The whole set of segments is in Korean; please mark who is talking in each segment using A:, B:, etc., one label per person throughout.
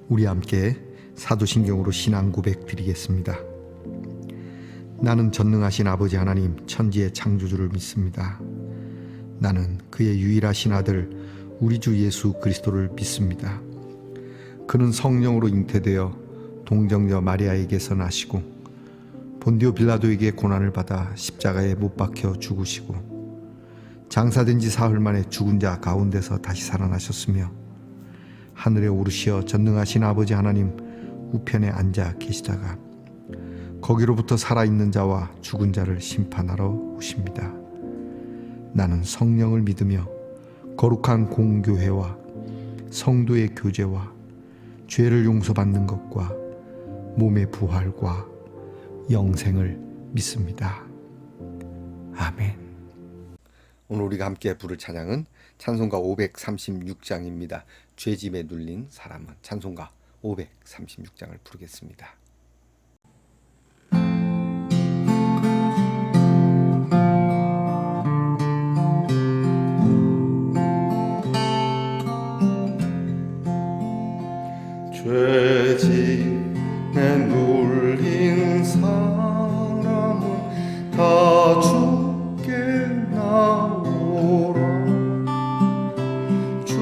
A: 우리 함께 사도신경으로 신앙 고백 드리겠습니다. 나는 전능하신 아버지 하나님 천지의 창조주를 믿습니다. 나는 그의 유일하신 아들 우리 주 예수 그리스도를 믿습니다. 그는 성령으로 잉태되어 동정녀 마리아에게서 나시고 본디오 빌라도에게 고난을 받아 십자가에 못 박혀 죽으시고 장사된 지 사흘 만에 죽은 자 가운데서 다시 살아나셨으며 하늘에 오르시어 전능하신 아버지 하나님 우편에 앉아 계시다가 거기로부터 살아있는 자와 죽은 자를 심판하러 오십니다. 나는 성령을 믿으며 거룩한 공교회와 성도의 교제와 죄를 용서받는 것과 몸의 부활과 영생을 믿습니다. 아멘. 오늘 우리가 함께 부를 찬양은 찬송가 536장입니다. 죄짐에 눌린 사람은 찬송가 536장을 부르겠습니다.
B: 죄짐에 눌린 사람은 다 죽게 나오라. 주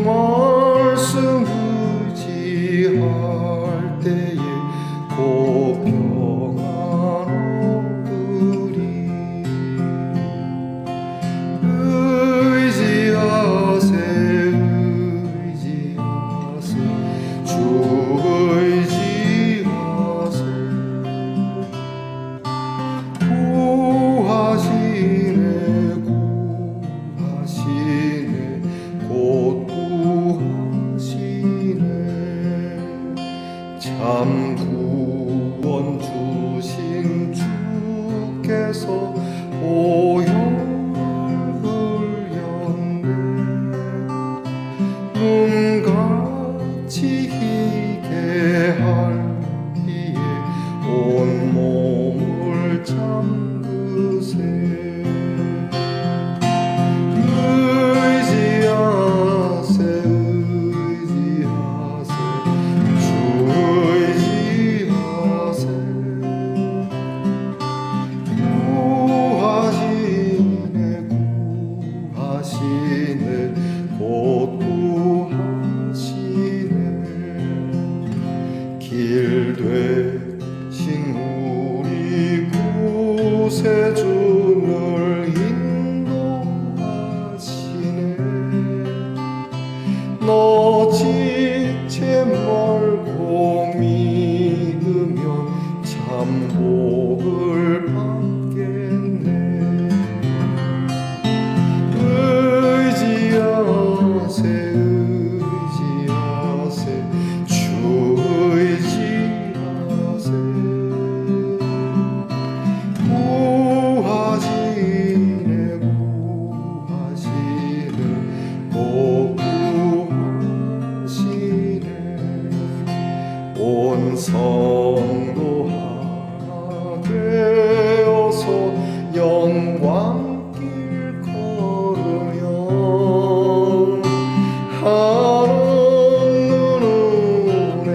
B: 말씀 의지할 때에 곧 평안 얻으리. 의지하세 주 의지하세. 구하시네 구하시네 곧 구하시네. 참 구원 주신 주께서 보혈을 흘렸네. 눈같이 희게 할 비에 온몸을 잠그세. 의지하세 의지하세 주 의지하세. 구하시네 구하시네 곧 구하시네. 길 되신 우리 구세주를 인도하시네. 너 지체 말고 믿으면 참 복을 받겠네. 의지하세 의지하세 주 의지하세. 구하시네 구하시네 곧 구하시네. 온 성도 하나 되어서 영광길 걸으며 한없는 은혜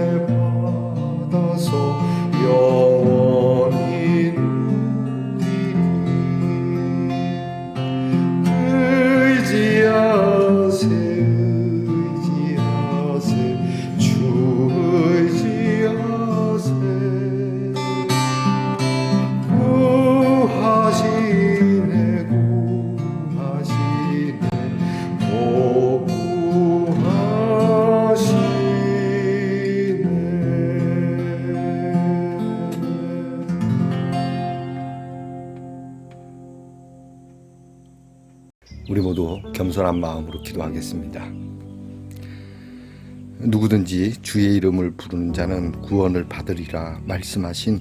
B: 받아서 영원히 누리리. 의지하세 의지하세 주 의지하세. 구하시네 구하시네 곧 구하시네.
A: 우리 모두 겸손한 마음으로 기도하겠습니다. 누구든지 주의 이름을 부르는 자는 구원을 받으리라 말씀하신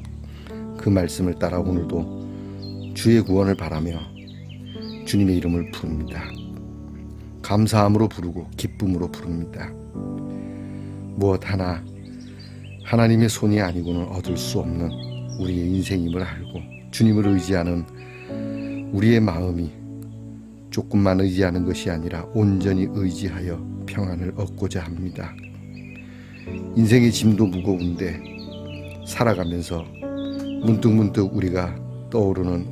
A: 그 말씀을 따라 오늘도 주의 구원을 바라며 주님의 이름을 부릅니다. 감사함으로 부르고 기쁨으로 부릅니다. 무엇 하나 하나님의 손이 아니고는 얻을 수 없는 우리의 인생임을 알고 주님을 의지하는 우리의 마음이 조금만 의지하는 것이 아니라 온전히 의지하여 평안을 얻고자 합니다. 인생의 짐도 무거운데 살아가면서 문득문득 우리가 떠오르는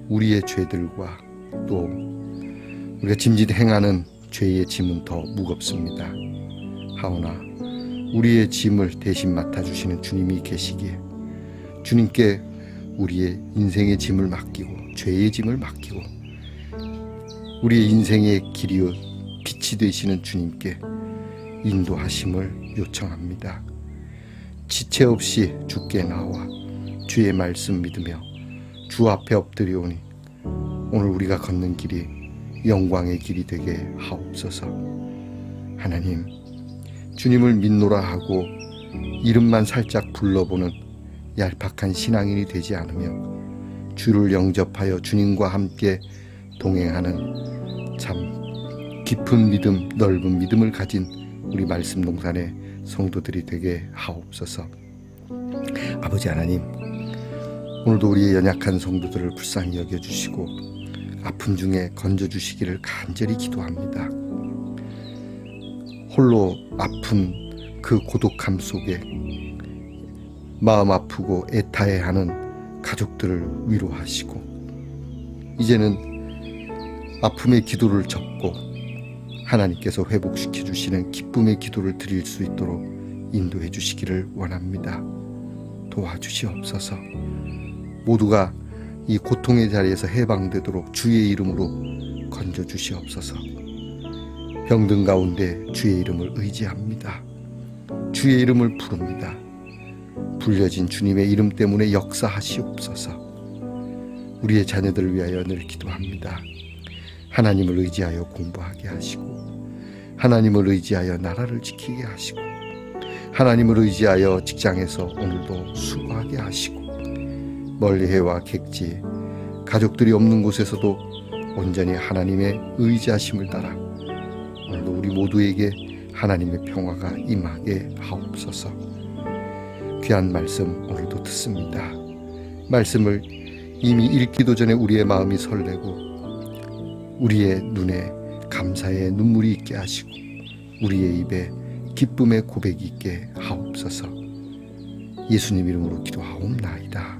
A: 우리의 죄들과 또 우리가 짐짓 행하는 죄의 짐은 더 무겁습니다. 하오나 우리의 짐을 대신 맡아주시는 주님이 계시기에 주님께 우리의 인생의 짐을 맡기고 죄의 짐을 맡기고 우리의 인생의 길이요 빛이 되시는 주님께 인도하심을 요청합니다. 지체 없이 주께 나와 주의 말씀 믿으며 주 앞에 엎드려오니 오늘 우리가 걷는 길이 영광의 길이 되게 하옵소서. 하나님, 주님을 믿노라 하고 이름만 살짝 불러보는 얄팍한 신앙인이 되지 않으며 주를 영접하여 주님과 함께 동행하는 참 깊은 믿음, 넓은 믿음을 가진 우리 말씀 농산의 성도들이 되게 하옵소서. 아버지 하나님, 오늘도 우리의 연약한 성도들을 불쌍히 여겨주시고 아픔 중에 건져주시기를 간절히 기도합니다. 홀로 아픈 그 고독함 속에 마음 아프고 애타해하는 가족들을 위로하시고 이제는 아픔의 기도를 접고 하나님께서 회복시켜 주시는 기쁨의 기도를 드릴 수 있도록 인도해 주시기를 원합니다. 도와주시옵소서. 모두가 이 고통의 자리에서 해방되도록 주의 이름으로 건져 주시옵소서. 병든 가운데 주의 이름을 의지합니다. 주의 이름을 부릅니다. 불려진 주님의 이름 때문에 역사하시옵소서. 우리의 자녀들을 위하여 늘 기도합니다. 하나님을 의지하여 공부하게 하시고 하나님을 의지하여 나라를 지키게 하시고 하나님을 의지하여 직장에서 오늘도 수고하게 하시고 멀리해와 객지 가족들이 없는 곳에서도 온전히 하나님의 의지하심을 따라 오늘도 우리 모두에게 하나님의 평화가 임하게 하옵소서. 귀한 말씀 오늘도 듣습니다. 말씀을 이미 읽기도 전에 우리의 마음이 설레고 우리의 눈에 감사의 눈물이 있게 하시고 우리의 입에 기쁨의 고백이 있게 하옵소서. 예수님 이름으로 기도하옵나이다.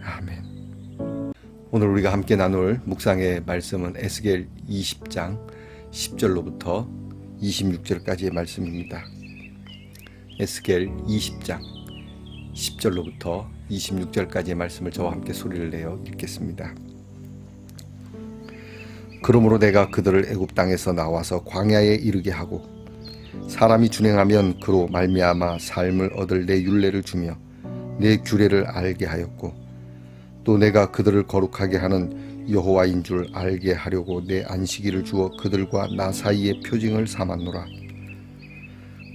A: 아멘. 오늘 우리가 함께 나눌 묵상의 말씀은 에스겔 20장 10절로부터 26절까지의 말씀입니다. 에스겔 20장 10절로부터 26절까지의 말씀을 저와 함께 소리를 내어 읽겠습니다. 그러므로 내가 그들을 애굽 땅에서 나와서 광야에 이르게 하고 사람이 준행하면 그로 말미암아 삶을 얻을 내 율례를 주며 내 규례를 알게 하였고 또 내가 그들을 거룩하게 하는 여호와인 줄 알게 하려고 내 안식일을 주어 그들과 나 사이의 표징을 삼았노라.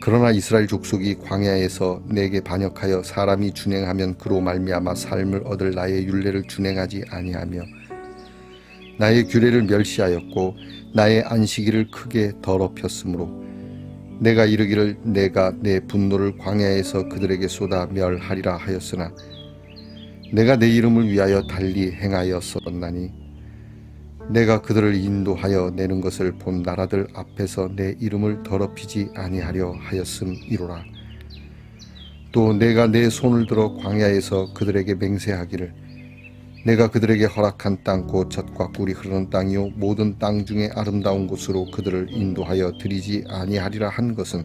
A: 그러나 이스라엘 족속이 광야에서 내게 반역하여 사람이 준행하면 그로 말미암아 삶을 얻을 나의 율례를 준행하지 아니하며 나의 규례를 멸시하였고 나의 안식일을 크게 더럽혔으므로 내가 이르기를 내가 내 분노를 광야에서 그들에게 쏟아 멸하리라 하였으나 내가 내 이름을 위하여 달리 행하였었나니 내가 그들을 인도하여 내는 것을 본 나라들 앞에서 내 이름을 더럽히지 아니하려 하였음이로라. 또 내가 내 손을 들어 광야에서 그들에게 맹세하기를 내가 그들에게 허락한 땅 곧 젖과 꿀이 흐르는 땅이요 모든 땅 중에 아름다운 곳으로 그들을 인도하여 드리지 아니하리라 한 것은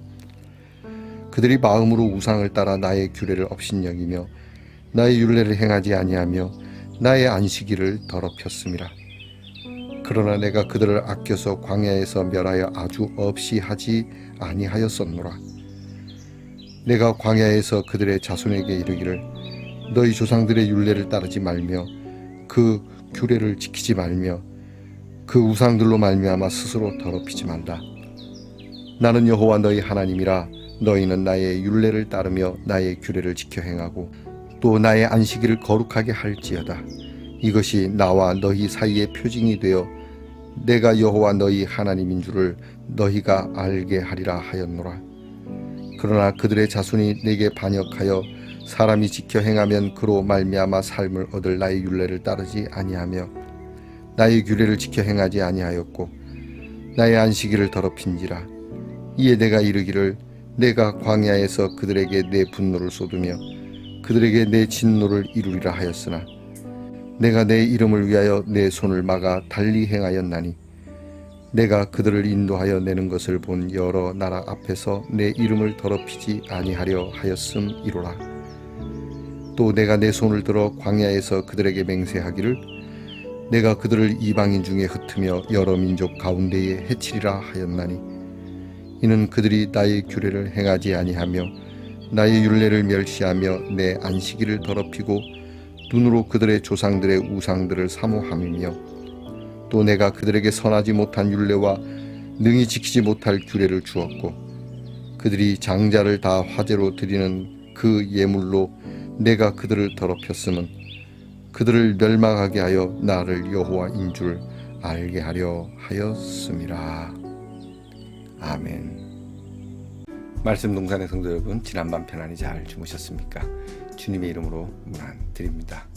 A: 그들이 마음으로 우상을 따라 나의 규례를 업신여기며 나의 율례를 행하지 아니하며 나의 안식일을 더럽혔음이라. 그러나 내가 그들을 아껴서 광야에서 멸하여 아주 없이 하지 아니하였었노라. 내가 광야에서 그들의 자손에게 이르기를 너희 조상들의 율례를 따르지 말며 그 규례를 지키지 말며 그 우상들로 말미암아 스스로 더럽히지 말라. 나는 여호와 너희 하나님이라. 너희는 나의 율례를 따르며 나의 규례를 지켜 행하고 또 나의 안식일을 거룩하게 할지어다. 이것이 나와 너희 사이의 표징이 되어 내가 여호와 너희 하나님인 줄을 너희가 알게 하리라 하였노라. 그러나 그들의 자손이 내게 반역하여 사람이 지켜 행하면 그로 말미암아 삶을 얻을 나의 율례를 따르지 아니하며 나의 규례를 지켜 행하지 아니하였고 나의 안식일을 더럽힌지라. 이에 내가 이르기를 내가 광야에서 그들에게 내 분노를 쏟으며 그들에게 내 진노를 이루리라 하였으나 내가 내 이름을 위하여 내 손을 막아 달리 행하였나니 내가 그들을 인도하여 내는 것을 본 여러 나라 앞에서 내 이름을 더럽히지 아니하려 하였음이로라. 또 내가 내 손을 들어 광야에서 그들에게 맹세하기를 내가 그들을 이방인 중에 흩으며 여러 민족 가운데에 해치리라 하였나니 이는 그들이 나의 규례를 행하지 아니하며 나의 율례를 멸시하며 내 안식일을 더럽히고 눈으로 그들의 조상들의 우상들을 사모함이며 또 내가 그들에게 선하지 못한 율례와 능히 지키지 못할 규례를 주었고 그들이 장자를 다 화제로 드리는 그 예물로 내가 그들을 더럽혔음은 그들을 멸망하게 하여 나를 여호와인 줄 알게 하려 하였음이라. 아멘. 말씀 동산의 성도 여러분, 지난밤 편안히 잘 주무셨습니까? 주님의 이름으로 문안 드립니다.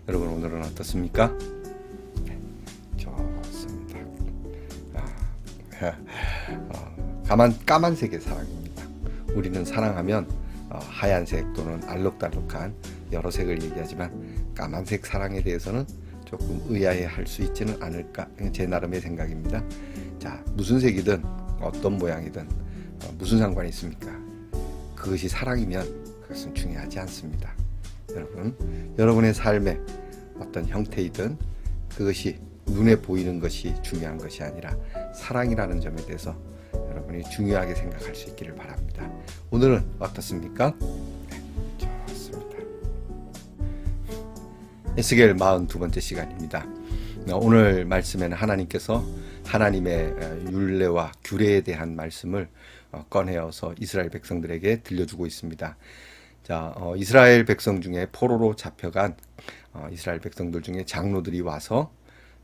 A: 여러분 오늘은 어떻습니까? 네, 좋습니다. 까만색의 사랑입니다. 우리는 사랑하면 하얀색 또는 알록달록한 여러 색을 얘기하지만 까만색 사랑에 대해서는 조금 의아해할 수 있지는 않을까, 제 나름의 생각입니다. 자, 무슨 색이든 어떤 모양이든 무슨 상관이 있습니까? 그것이 사랑이면 그것은 중요하지 않습니다. 여러분의 삶의 어떤 형태이든 그것이 눈에 보이는 것이 중요한 것이 아니라 사랑이라는 점에 대해서 여러분이 중요하게 생각할 수 있기를 바랍니다. 오늘은 어떻습니까? 네, 좋습니다. 에스겔 42번째 시간입니다. 오늘 말씀에는 하나님께서 하나님의 율례와 규례에 대한 말씀을 꺼내어서 이스라엘 백성들에게 들려주고 있습니다. 자, 이스라엘 백성 중에 포로로 잡혀간 이스라엘 백성들 중에 장로들이 와서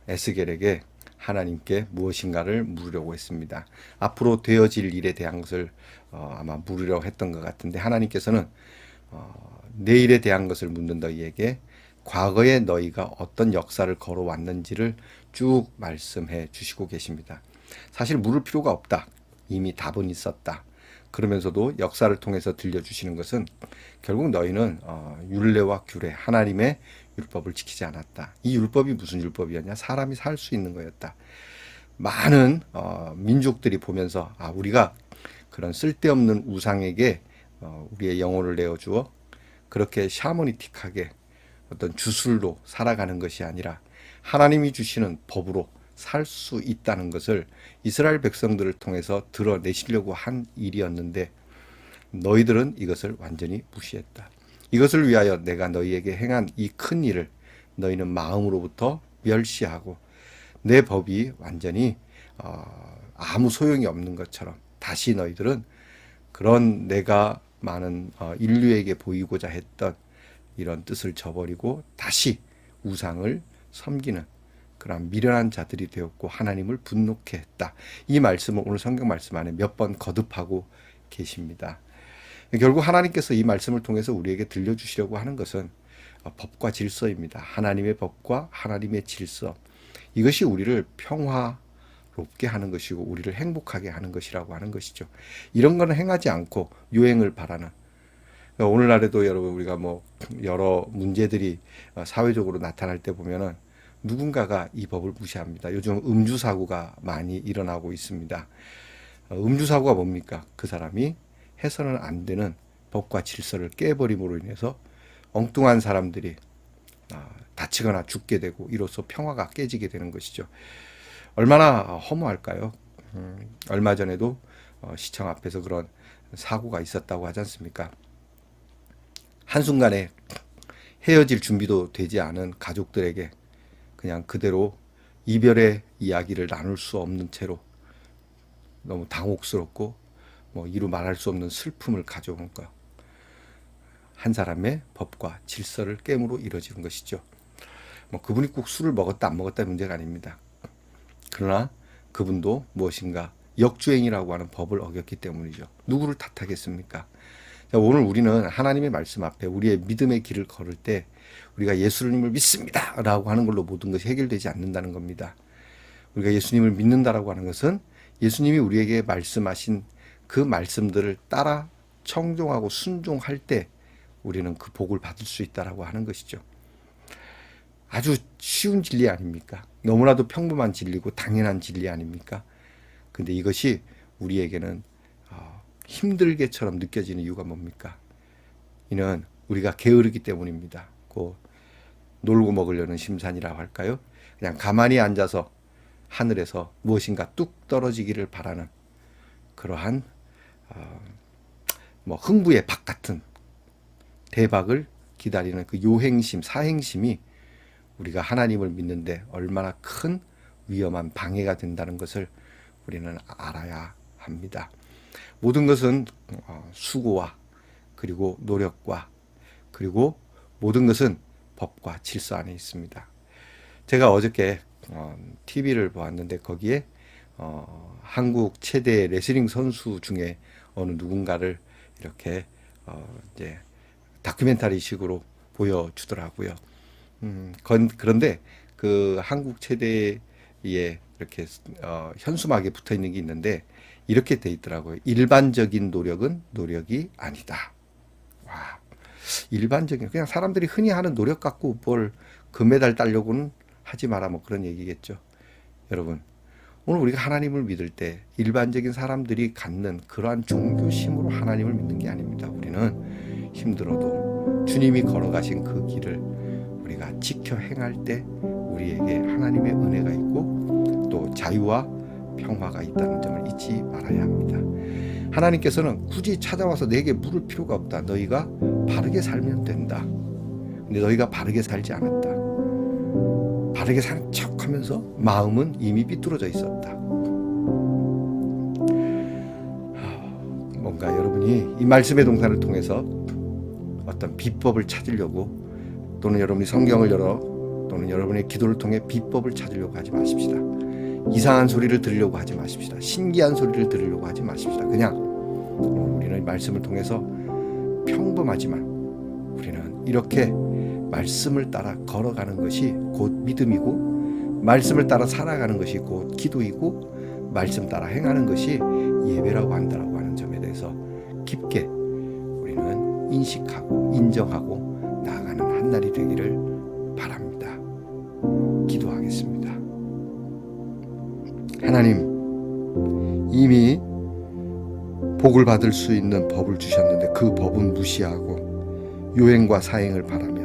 A: 에스겔에게 하나님께 무엇인가를 물으려고 했습니다. 앞으로 되어질 일에 대한 것을 아마 물으려고 했던 것 같은데 하나님께서는 내일에 대한 것을 묻는 너희에게 과거에 너희가 어떤 역사를 걸어왔는지를 쭉 말씀해 주시고 계십니다. 사실 물을 필요가 없다. 이미 답은 있었다. 그러면서도 역사를 통해서 들려주시는 것은 결국 너희는 율례와 규례, 하나님의 율법을 지키지 않았다. 이 율법이 무슨 율법이었냐? 사람이 살 수 있는 거였다. 많은 민족들이 보면서 우리가 그런 쓸데없는 우상에게 우리의 영혼을 내어주어 그렇게 샤머니틱하게 어떤 주술로 살아가는 것이 아니라 하나님이 주시는 법으로 살 수 있다는 것을 이스라엘 백성들을 통해서 드러내시려고 한 일이었는데 너희들은 이것을 완전히 무시했다. 이것을 위하여 내가 너희에게 행한 이 큰 일을 너희는 마음으로부터 멸시하고 내 법이 완전히 아무 소용이 없는 것처럼 다시 너희들은 그런 내가 많은 인류에게 보이고자 했던 이런 뜻을 저버리고 다시 우상을 섬기는 그런 미련한 자들이 되었고 하나님을 분노케 했다. 이 말씀을 오늘 성경 말씀 안에 몇 번 거듭하고 계십니다. 결국 하나님께서 이 말씀을 통해서 우리에게 들려주시려고 하는 것은 법과 질서입니다. 하나님의 법과 하나님의 질서. 이것이 우리를 평화롭게 하는 것이고 우리를 행복하게 하는 것이라고 하는 것이죠. 이런 거는 행하지 않고 유행을 바라는, 오늘날에도 여러분 우리가 여러 문제들이 사회적으로 나타날 때 보면은 누군가가 이 법을 무시합니다. 요즘 음주 사고가 많이 일어나고 있습니다. 음주 사고가 뭡니까? 그 사람이 해서는 안 되는 법과 질서를 깨버림으로 인해서 엉뚱한 사람들이 다치거나 죽게 되고 이로써 평화가 깨지게 되는 것이죠. 얼마나 허무할까요? 얼마 전에도 시청 앞에서 그런 사고가 있었다고 하지 않습니까? 한순간에 헤어질 준비도 되지 않은 가족들에게 그냥 그대로 이별의 이야기를 나눌 수 없는 채로 너무 당혹스럽고 이루 말할 수 없는 슬픔을 가져온 것. 한 사람의 법과 질서를 깨므로 이루어지는 것이죠. 그분이 꼭 술을 먹었다 안 먹었다의 문제가 아닙니다. 그러나 그분도 무엇인가 역주행이라고 하는 법을 어겼기 때문이죠. 누구를 탓하겠습니까? 자, 오늘 우리는 하나님의 말씀 앞에 우리의 믿음의 길을 걸을 때 우리가 예수님을 믿습니다 라고 하는 걸로 모든 것이 해결되지 않는다는 겁니다. 우리가 예수님을 믿는다라고 하는 것은 예수님이 우리에게 말씀하신 그 말씀들을 따라 청종하고 순종할 때 우리는 그 복을 받을 수 있다라고 하는 것이죠. 아주 쉬운 진리 아닙니까? 너무나도 평범한 진리고 당연한 진리 아닙니까? 근데 이것이 우리에게는 힘들게처럼 느껴지는 이유가 뭡니까? 이는 우리가 게으르기 때문입니다. 그 놀고 먹으려는 심산이라고 할까요? 그냥 가만히 앉아서 하늘에서 무엇인가 뚝 떨어지기를 바라는 그러한 흥부의 박 같은 대박을 기다리는 그 요행심, 사행심이 우리가 하나님을 믿는데 얼마나 큰 위험한 방해가 된다는 것을 우리는 알아야 합니다. 모든 것은 수고와 그리고 노력과 그리고 모든 것은 법과 질서 안에 있습니다. 제가 어저께 TV를 보았는데 거기에 한국 최대 레슬링 선수 중에 어느 누군가를 이렇게 이제 다큐멘터리식으로 보여주더라고요. 그런데 그 한국 최대의 이렇게 현수막에 붙어 있는 게 있는데 이렇게 돼 있더라고요. 일반적인 노력은 노력이 아니다. 와, 일반적인 그냥 사람들이 흔히 하는 노력 갖고 뭘 금메달 따려고는 하지 마라 뭐 그런 얘기겠죠. 여러분, 오늘 우리가 하나님을 믿을 때 일반적인 사람들이 갖는 그러한 종교심으로 하나님을 믿는 게 아닙니다. 우리는 힘들어도 주님이 걸어가신 그 길을 우리가 지켜 행할 때 우리에게 하나님의 은혜가 있고 또 자유와 평화가 있다는 점을 잊지 말아야 합니다. 하나님께서는 굳이 찾아와서 내게 물을 필요가 없다. 너희가 바르게 살면 된다. 근데 너희가 바르게 살지 않았다. 바르게 사는 척하면서 마음은 이미 삐뚤어져 있었다. 뭔가 여러분이 이 말씀의 동산을 통해서 어떤 비법을 찾으려고 또는 여러분이 성경을 열어 또는 여러분의 기도를 통해 비법을 찾으려고 하지 마십시다. 이상한 소리를 들으려고 하지 마십시다. 신기한 소리를 들으려고 하지 마십시다. 그냥 우리는 말씀을 통해서 평범하지만 우리는 이렇게 말씀을 따라 걸어가는 것이 곧 믿음이고 말씀을 따라 살아가는 것이 곧 기도이고 말씀 따라 행하는 것이 예배라고 한다라고 하는 점에 대해서 깊게 우리는 인식하고 인정하고 나아가는 한 날이 되기를 바랍니다. 기도하겠습니다. 하나님, 이미 복을 받을 수 있는 법을 주셨는데 그 법은 무시하고 요행과 사행을 바라며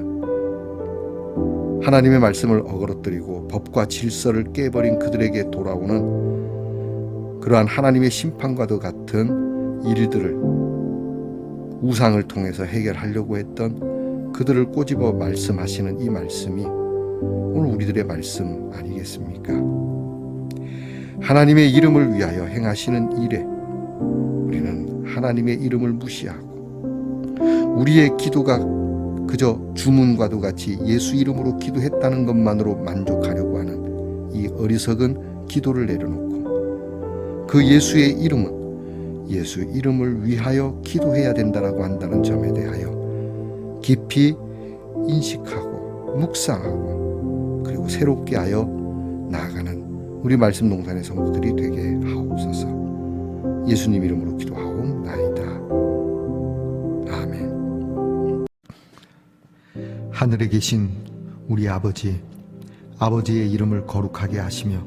A: 하나님의 말씀을 어그러뜨리고 법과 질서를 깨버린 그들에게 돌아오는 그러한 하나님의 심판과도 같은 일들을 우상을 통해서 해결하려고 했던 그들을 꼬집어 말씀하시는 이 말씀이 오늘 우리들의 말씀 아니겠습니까? 하나님의 이름을 위하여 행하시는 일에 우리는 하나님의 이름을 무시하고 우리의 기도가 그저 주문과도 같이 예수 이름으로 기도했다는 것만으로 만족하려고 하는 이 어리석은 기도를 내려놓고 그 예수의 이름은 예수 이름을 위하여 기도해야 된다라고 한다는 점에 대하여 깊이 인식하고 묵상하고 그리고 새롭게 하여 나아가는 우리 말씀 동산의 성도들이 되게 하옵소서. 예수님 이름으로 기도하옵나이다. 아멘. 하늘에 계신 우리 아버지, 아버지의 이름을 거룩하게 하시며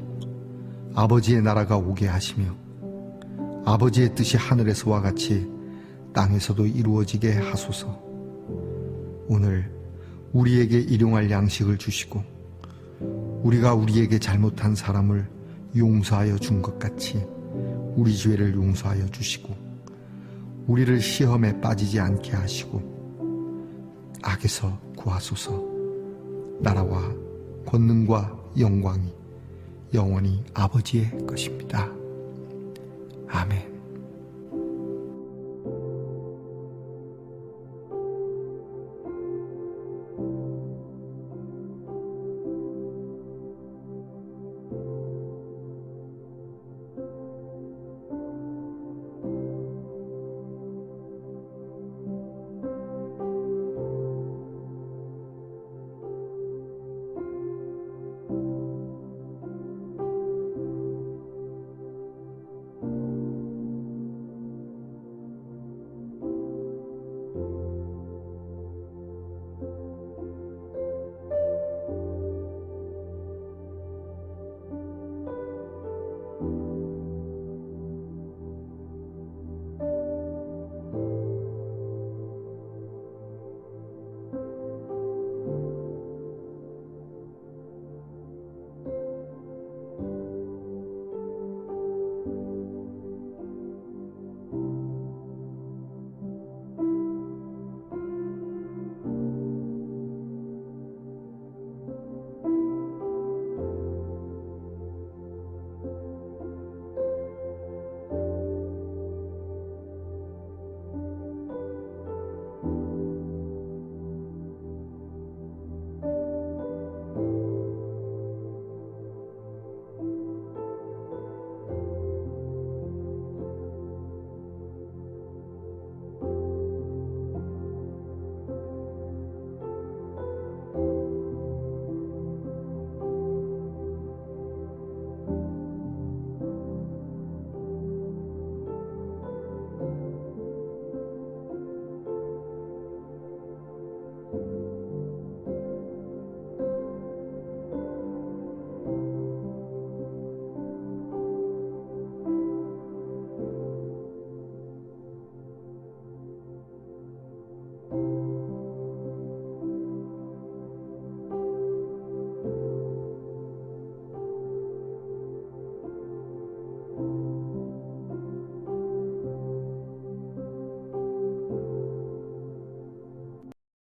A: 아버지의 나라가 오게 하시며 아버지의 뜻이 하늘에서와 같이 땅에서도 이루어지게 하소서. 오늘 우리에게 일용할 양식을 주시고 우리가 우리에게 잘못한 사람을 용서하여 준 것 같이 우리 죄를 용서하여 주시고 우리를 시험에 빠지지 않게 하시고 악에서 구하소서. 나라와 권능과 영광이 영원히 아버지의 것입니다. 아멘.